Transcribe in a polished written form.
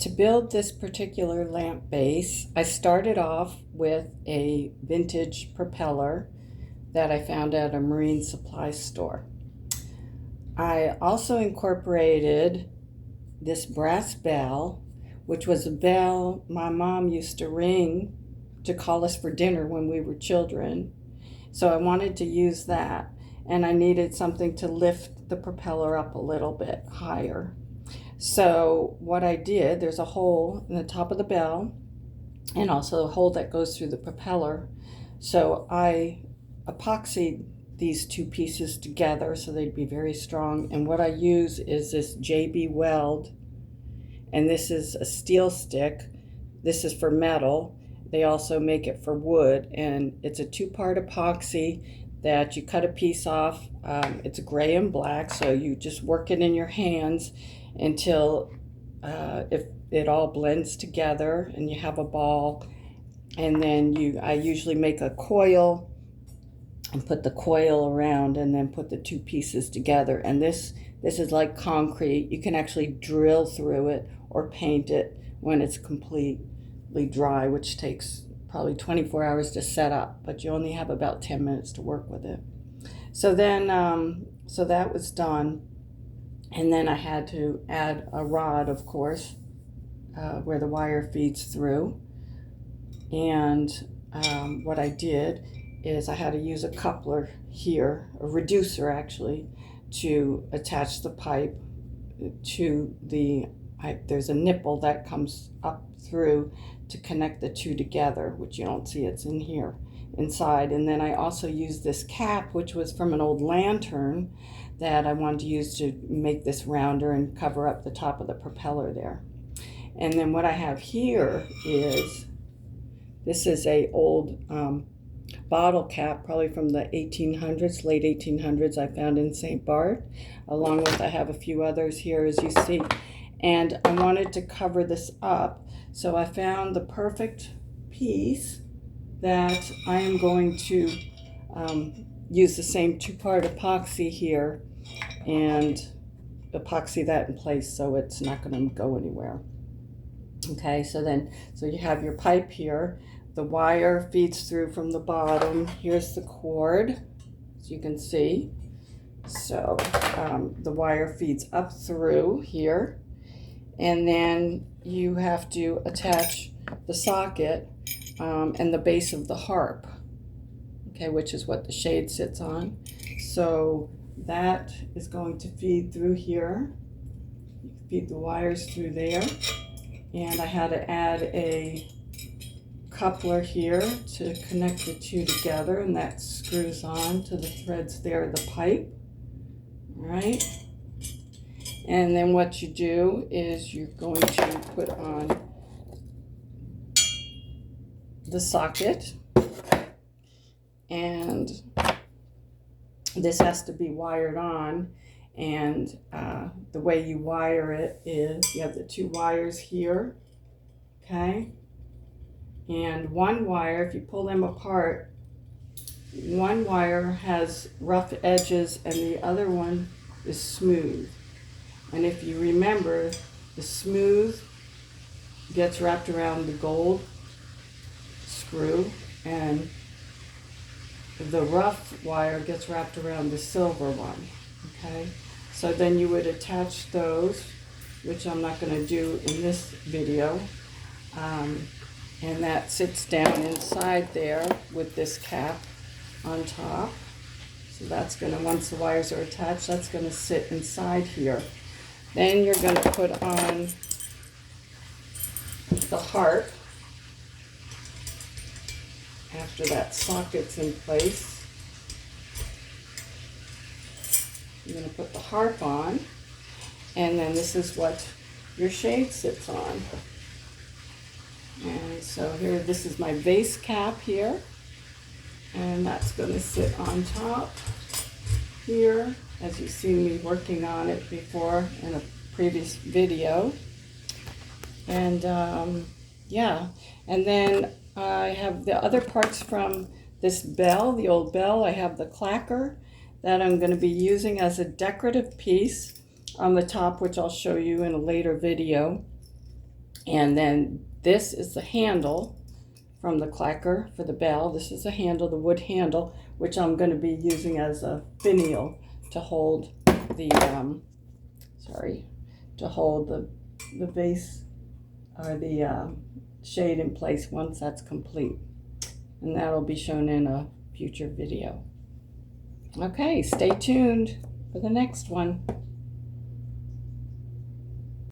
to build this particular lamp base, I started off with a vintage propeller that I found at a marine supply store. I also incorporated this brass bell, which was a bell my mom used to ring to call us for dinner when we were children. So I wanted to use that, and I needed something to lift the propeller up a little bit higher. So what I did, there's a hole in the top of the bell and also a hole that goes through the propeller. So I epoxied these two pieces together so they'd be very strong. And what I use is this JB Weld, and this is a steel stick. This is for metal. They also make it for wood, and it's a two-part epoxy that you cut a piece off. It's gray and black, so you just work it in your hands until if it all blends together and you have a ball. And then I usually make a coil and put the coil around and then put the two pieces together. And this is like concrete. You can actually drill through it or paint it when it's completely dry, which takes probably 24 hours to set up, but you only have about 10 minutes to work with it. So then, so that was done. And then I had to add a rod, of course, where the wire feeds through. And what I did is I had to use a coupler here, a reducer actually, to attach the pipe to there's a nipple that comes up through to connect the two together, which you don't see, it's in here inside. And then I also used this cap, which was from an old lantern that I wanted to use to make this rounder and cover up the top of the propeller there. And then what I have here is, this is a old bottle cap, probably from the 1800s, late 1800s, I found in St. Bart, along with I have a few others here, as you see. And I wanted to cover this up, so I found the perfect piece that I am going to use the same two-part epoxy here and epoxy that in place so it's not going to go anywhere. Okay, so you have your pipe here. The wire feeds through from the bottom. Here's the cord, as you can see. So the wire feeds up through here. And then you have to attach the socket and the base of the harp, okay, which is what the shade sits on. So that is going to feed through here. You feed the wires through there. And I had to add a coupler here to connect the two together, and that screws on to the threads there of the pipe. All right. And then what you do is you're going to put on the socket, and this has to be wired on. And the way you wire it is you have the two wires here, okay? And one wire, if you pull them apart, one wire has rough edges and the other one is smooth. And if you remember, the smooth gets wrapped around the gold screw, and the rough wire gets wrapped around the silver one, okay? So then you would attach those, which I'm not going to do in this video, and that sits down inside there with this cap on top. So that's going to, once the wires are attached, that's going to sit inside here. Then you're going to put on the harp after that socket's in place. You're going to put the harp on, and then this is what your shade sits on. And so here, this is my base cap here, and that's going to sit on top here, as you've seen me working on it before in a previous video. And yeah, and then I have the other parts from this bell, the old bell. I have the clacker that I'm going to be using as a decorative piece on the top, which I'll show you in a later video. And then this is the handle from the clacker for the bell. This is the handle, the wood handle, which I'm going to be using as a finial to hold the the base or the shade in place once that's complete. And that'll be shown in a future video. Okay, stay tuned for the next one.